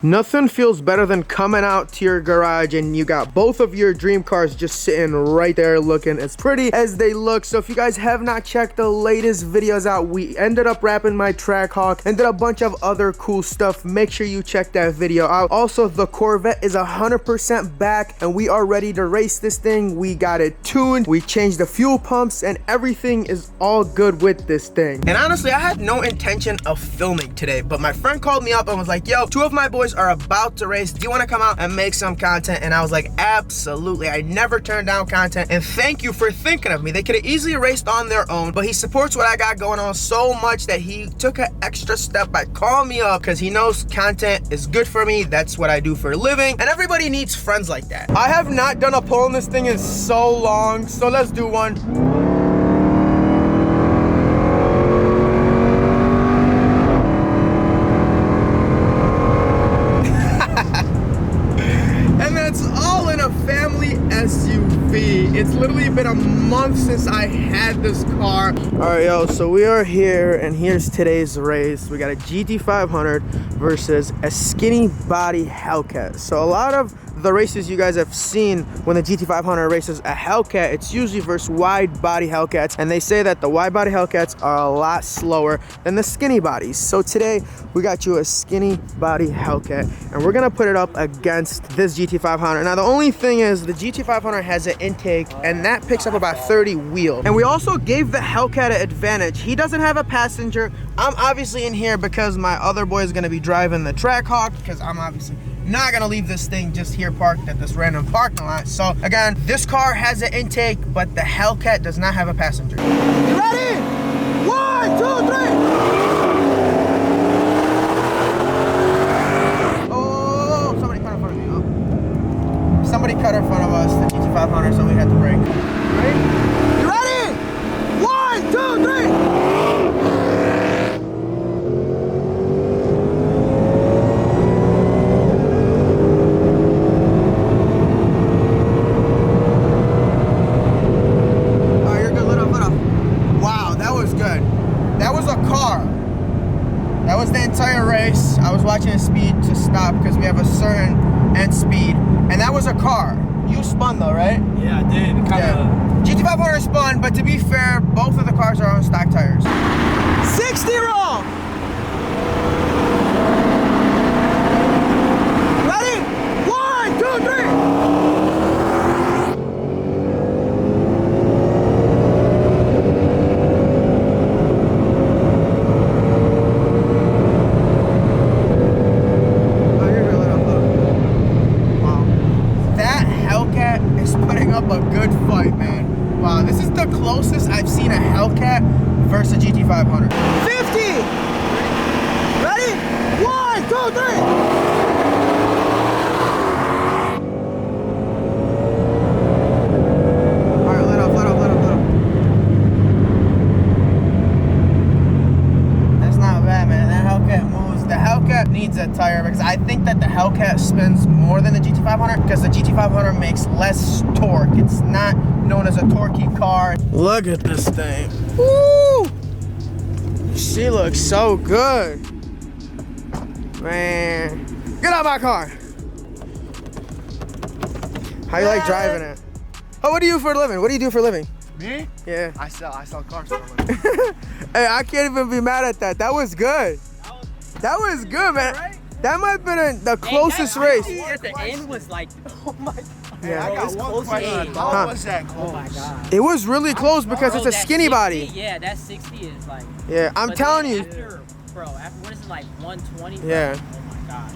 Nothing feels better than coming out to your garage and you got both of your dream cars just sitting right there looking as pretty as they look. So if you guys have not checked the latest videos out, we ended up wrapping my Trackhawk and did a bunch of other cool stuff. Make sure you check that video out. Also, the Corvette is 100% back and we are ready to race this thing. We got it tuned, we changed the fuel pumps, and everything is all good with this thing. And honestly, I had no intention of filming today, but my friend called me up and was like, yo, two of my boys are about to race. Do you want to come out and make some content? And I was like, absolutely. I never turn down content, and thank you for thinking of me. They could have easily raced on their own, but he supports what I got going on so much that he took an extra step by calling me up because he knows content is good for me. That's what I do for a living, and everybody needs friends like that. I have not done a pull on this thing in so long, so let's do one. SUV. It's literally been a month since I had this car. All right, yo, so we are here, and here's today's race. We got a GT500 versus a skinny body Hellcat. So a lot of the races you guys have seen when the GT500 races a Hellcat, it's usually versus wide body Hellcats, and they say that the wide body Hellcats are a lot slower than the skinny bodies. So today we got you a skinny body Hellcat, and we're gonna put it up against this GT500. Now the only thing is the GT500 has an intake, and that picks up about 30 wheel. And we also gave the Hellcat an advantage. He doesn't have a passenger. I'm obviously in here because my other boy is gonna be driving the Trackhawk, because I'm obviously not gonna leave this thing just here parked at this random parking lot. So again, this car has an intake, but the Hellcat does not have a passenger. You ready? 1, 2, 3. Oh, somebody cut in front of me. Oh. Somebody cut in front of us, the GT500, so we had to brake. Ready? You ready? 1, 2, 3. I was watching the speed to stop because we have a certain end speed, and that was a car. You spun though, right? Yeah, I did. GT500 spun, but to be fair, both of the cars are on stock tires. 60 roll! Ready? 1, 2, 3! Closest I've seen a Hellcat versus a GT500. 50! Ready? 1, 2, 3! Alright, let up. That's not bad, man. That Hellcat moves. The Hellcat needs a tire because I think that the Hellcat spins more than the GT500 because the GT500 makes less torque. It's not known as a torquey car. Look at this thing. Woo! She looks so good. Man. Get out of my car. How you like driving it? Oh, what do you do for a living? What do you do for a living? Me? Yeah. I sell cars for a living. Hey, I can't even be mad at that. That was good. That was good, man. Right? That might have been the closest race. At the end was like, oh my God. Yeah, I got one question. How was that close? Oh my God. It was really close because it's a that skinny 60, body. Yeah, that 60 is like. Yeah, I'm telling you. After what is it, like 120? Yeah. Oh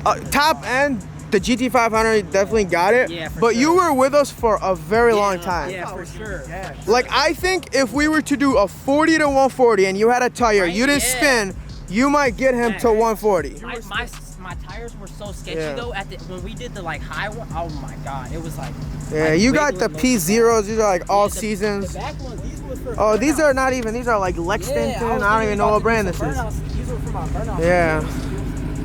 my gosh. Top end, the GT500 definitely got it. Yeah, for but sure. you were with us for a very long time. Yeah, for sure. Yeah. Like, I think if we were to do a 40 to 140 and you had a tire, Right? you didn't Yeah. spin, you might get him to 140. My tires were so sketchy Yeah. though. When we did the like high one, oh my God, it was like. Yeah, like you got the regular P0s, these are like all the seasons. The back ones, these was for Oh, these burnout. are not even, these are like Lexington. I don't even know what brand this is. These were for my burnout. Yeah.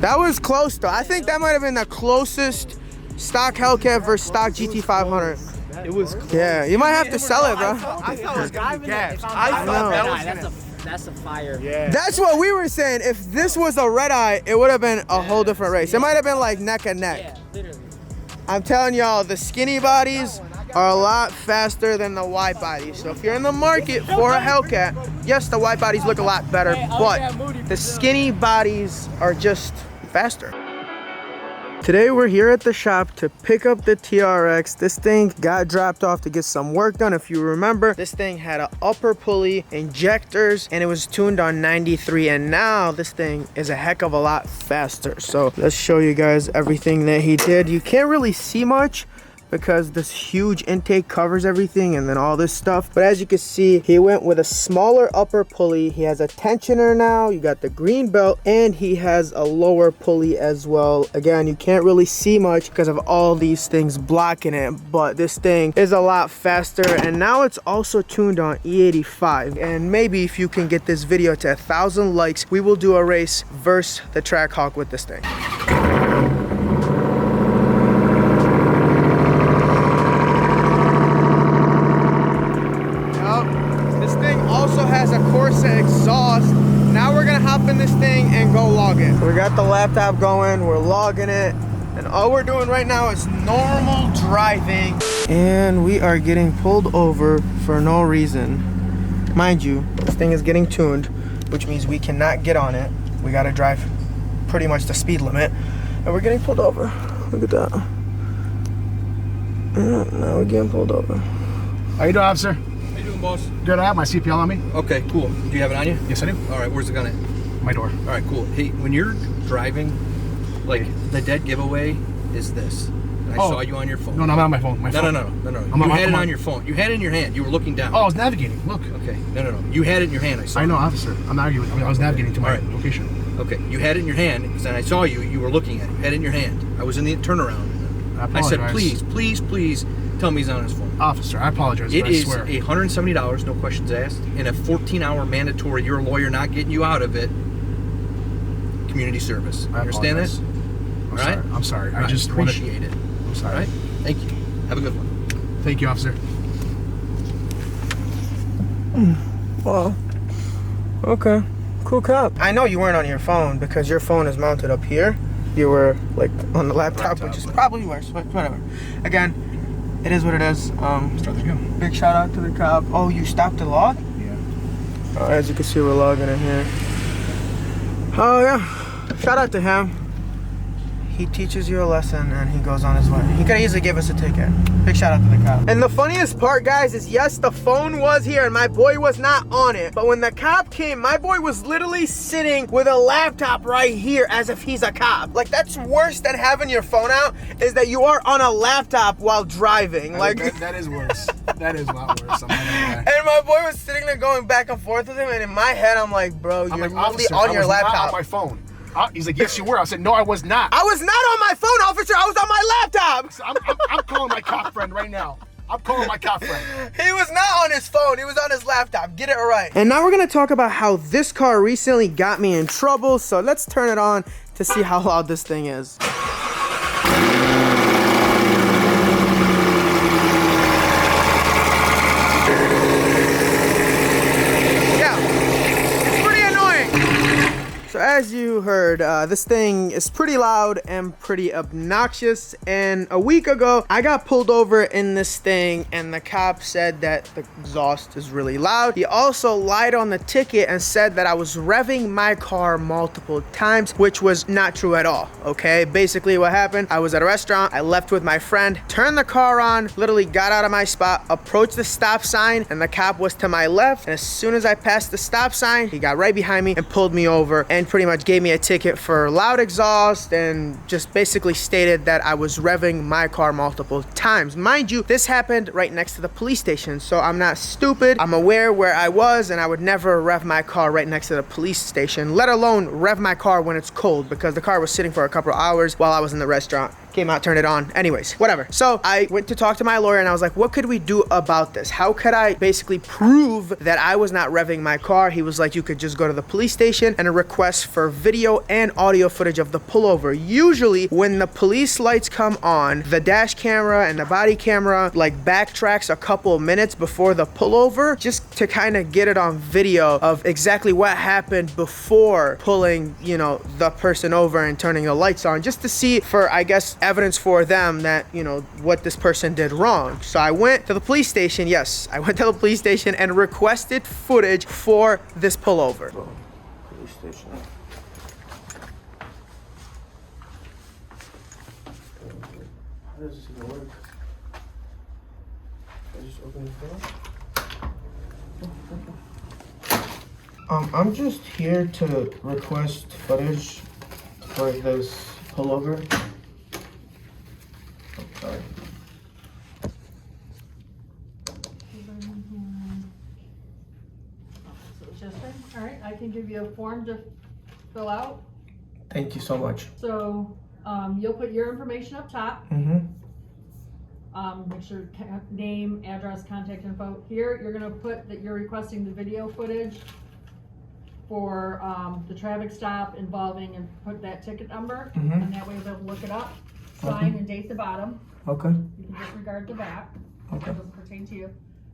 That was close though. I think that might have been the closest stock Hellcat versus stock GT500. It was close. Yeah, you might have to sell it, bro. I thought it was gonna be gas. I I know. thought that was gonna. That's a fire. Yeah. That's what we were saying. If this was a red eye, it would have been a whole different race. It might have been like neck and neck. Yeah, literally. I'm telling y'all, the skinny bodies are a lot faster than the wide bodies. So if you're in the market for a Hellcat, yes, the wide bodies look a lot better, but the skinny bodies are just faster. Today we're here at the shop to pick up the TRX. This thing got dropped off to get some work done. If you remember, this thing had an upper pulley, injectors, and it was tuned on 93. And now this thing is a heck of a lot faster. So let's show you guys everything that he did. You can't really see much because this huge intake covers everything and then all this stuff. But as you can see, he went with a smaller upper pulley. He has a tensioner now. You got the green belt, and he has a lower pulley as well. Again, you can't really see much because of all these things blocking it, but this thing is a lot faster. And now it's also tuned on E85. And maybe if you can get this video to 1,000 likes, we will do a race versus the Trackhawk with this thing. Exhaust. Now we're gonna hop in this thing and go log it. We got the laptop going, we're logging it, and all we're doing right now is normal driving. And we are getting pulled over for no reason. Mind you, this thing is getting tuned, which means we cannot get on it. We gotta drive pretty much the speed limit, and we're getting pulled over. Look at that. Now we're getting pulled over. How you doing, officer? Boss. Good, I have my CPL on me. Okay, cool. Do you have it on you? Yes, I do. All right, where's the gun at? My door. All right, cool. Hey, when you're driving, like, the dead giveaway is this. I saw you on your phone. No, I'm not on my phone. No. You had it on your phone. You had it in your hand. You were looking down. Oh, I was navigating. Look. Okay. No. You had it in your hand. I saw. I know, officer. I'm not arguing. I was navigating to my location. Okay. You had it in your hand because then I saw you. You were looking at it. You had it in your hand. I was in the turnaround. I said, please tell me he's on his phone. Officer, I apologize. It is swear. $170, no questions asked, and a 14-hour mandatory. Your lawyer not getting you out of it. Community service. I understand apologize. this? All right. I'm sorry. I just appreciate it. I'm sorry. All right. Thank you. Have a good one. Thank you, officer. Well, okay, cool cop. I know you weren't on your phone because your phone is mounted up here. You were like on the laptop, which is probably worse, but whatever. Again, it is what it is. Start the gun. Big shout out to the cop. Oh, you stopped the log? Yeah. As you can see, we're logging in here. Oh yeah, shout out to him. He teaches you a lesson and he goes on his way. He could easily give us a ticket. Big shout out to the cop. And the funniest part, guys, is yes, the phone was here and my boy was not on it. But when the cop came, my boy was literally sitting with a laptop right here as if he's a cop. Like, that's worse than having your phone out, is that you are on a laptop while driving. That is worse. That is a lot worse. I'm not gonna lie. And my boy was sitting there going back and forth with him, and in my head, I'm like, bro, you're literally on your laptop. I was not on my phone. He's like, yes, you were. I said, no, I was not. I was not on my phone, officer. I was on my laptop. I'm calling my cop friend right now. I'm calling my cop friend. He was not on his phone. He was on his laptop. Get it right. And now we're going to talk about how this car recently got me in trouble. So let's turn it on to see how loud this thing is. So as you heard, this thing is pretty loud and pretty obnoxious, and a week ago I got pulled over in this thing and the cop said that the exhaust is really loud. He also lied on the ticket and said that I was revving my car multiple times, which was not true at all. Okay, basically what happened, I was at a restaurant, I left with my friend, turned the car on, literally got out of my spot, approached the stop sign, and the cop was to my left, and as soon as I passed the stop sign, he got right behind me and pulled me over and pretty much gave me a ticket for loud exhaust and just basically stated that I was revving my car multiple times. Mind you, this happened right next to the police station, so I'm not stupid. I'm aware where I was, and I would never rev my car right next to the police station, let alone rev my car when it's cold, because the car was sitting for a couple of hours while I was in the restaurant. came out, turned it on. Anyways, whatever. So I went to talk to my lawyer and I was like, what could we do about this? How could I basically prove that I was not revving my car? He was like, you could just go to the police station and request for video and audio footage of the pullover. Usually when the police lights come on, the dash camera and the body camera like backtracks a couple of minutes before the pullover, just to kind of get it on video of exactly what happened before pulling, you know, the person over and turning the lights on, just to see for, I guess, evidence for them that, you know, what this person did wrong. So I went to the police station. Yes, I went to the police station and requested footage for this pullover. Police station. How does this even work? I just open the door. I'm just here to request footage for this pullover. Oh, sorry. So it's just all right, I can give you a form to fill out. Thank you so much. So you'll put your information up top. Mm-hmm. Make sure name, address, contact info. Here, you're gonna put that you're requesting the video footage for the traffic stop involving, and put that ticket number, and that way they'll look it up. Sign and date the bottom. Okay. You can disregard the back. Okay. That doesn't pertain to you.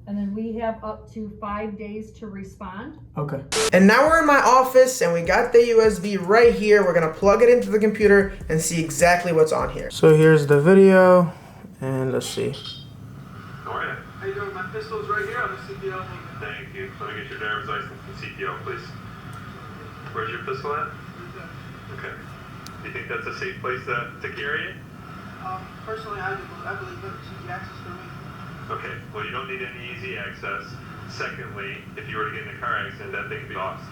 And then we have up to 5 days to respond. Okay. And now we're in my office and we got the USB right here. We're gonna plug it into the computer and see exactly what's on here. So here's the video and let's see. How are you? How you doing? My pistol's right here on the CPO. Thank you. Let me get your driver's license and CPO, please. Where's your pistol at? Okay. Do you think that's a safe place to carry it? Personally, I believe it's easy access for me. Okay. Well, you don't need any easy access. Secondly, if you were to get in a car accident, that thing could be lost.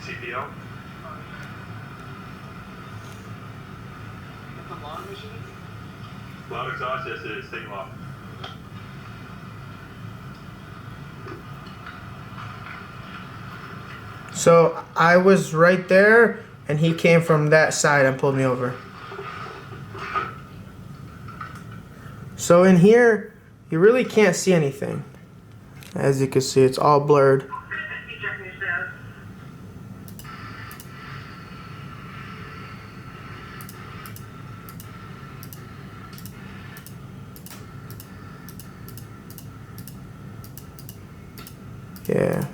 CPO? That's a long machine? Loud exhaust, yes it is. Take them off. So I was right there and he came from that side and pulled me over. So in here, you really can't see anything. As you can see, it's all blurred. Yeah,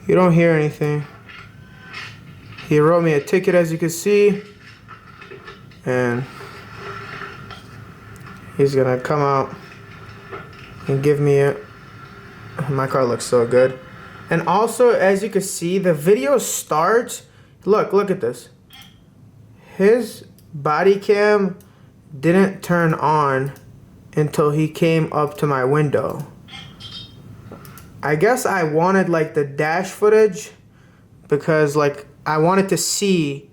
you don't hear anything. He wrote me a ticket, as you can see, and he's gonna come out and give me it. My car looks so good. And also, as you can see, the video starts. Look at this. His body cam didn't turn on until he came up to my window. I guess I wanted like the dash footage because like I wanted to see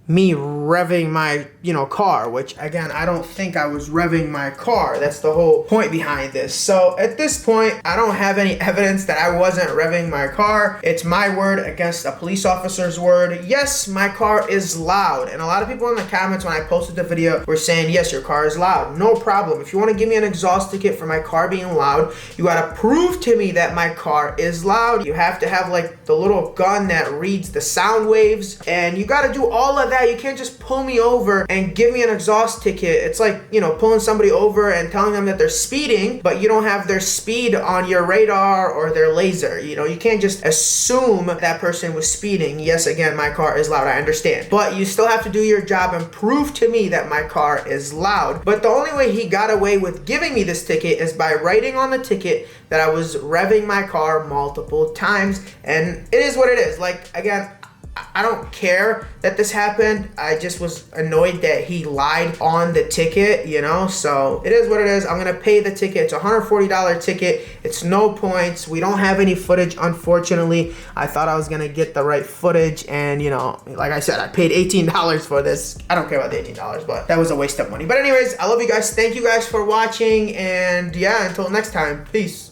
me revving my, car, which again, I don't think I was revving my car. That's the whole point behind this. So at this point, I don't have any evidence that I wasn't revving my car. It's my word against a police officer's word. Yes, my car is loud. And a lot of people in the comments when I posted the video were saying, yes, your car is loud. No problem. If you want to give me an exhaust ticket for my car being loud, you got to prove to me that my car is loud. You have to have like the little gun that reads the sound waves, and you got to do all of that. You can't just pull me over and give me an exhaust ticket. It's like, pulling somebody over and telling them that they're speeding, but you don't have their speed on your radar or their laser. You can't just assume that person was speeding. Yes, again, my car is loud, I understand. But you still have to do your job and prove to me that my car is loud. But the only way he got away with giving me this ticket is by writing on the ticket that I was revving my car multiple times. And it is what it is. Like, again, I don't care that this happened. I just was annoyed that he lied on the ticket, so it is what it is. I'm gonna pay the ticket. It's a $140 ticket. It's no points. We don't have any footage, unfortunately. I thought I was gonna get the right footage, and like I said, I paid $18 for this. I don't care about the $18, but that was a waste of money. But anyways, I love you guys. Thank you guys for watching, and yeah, until next time, peace.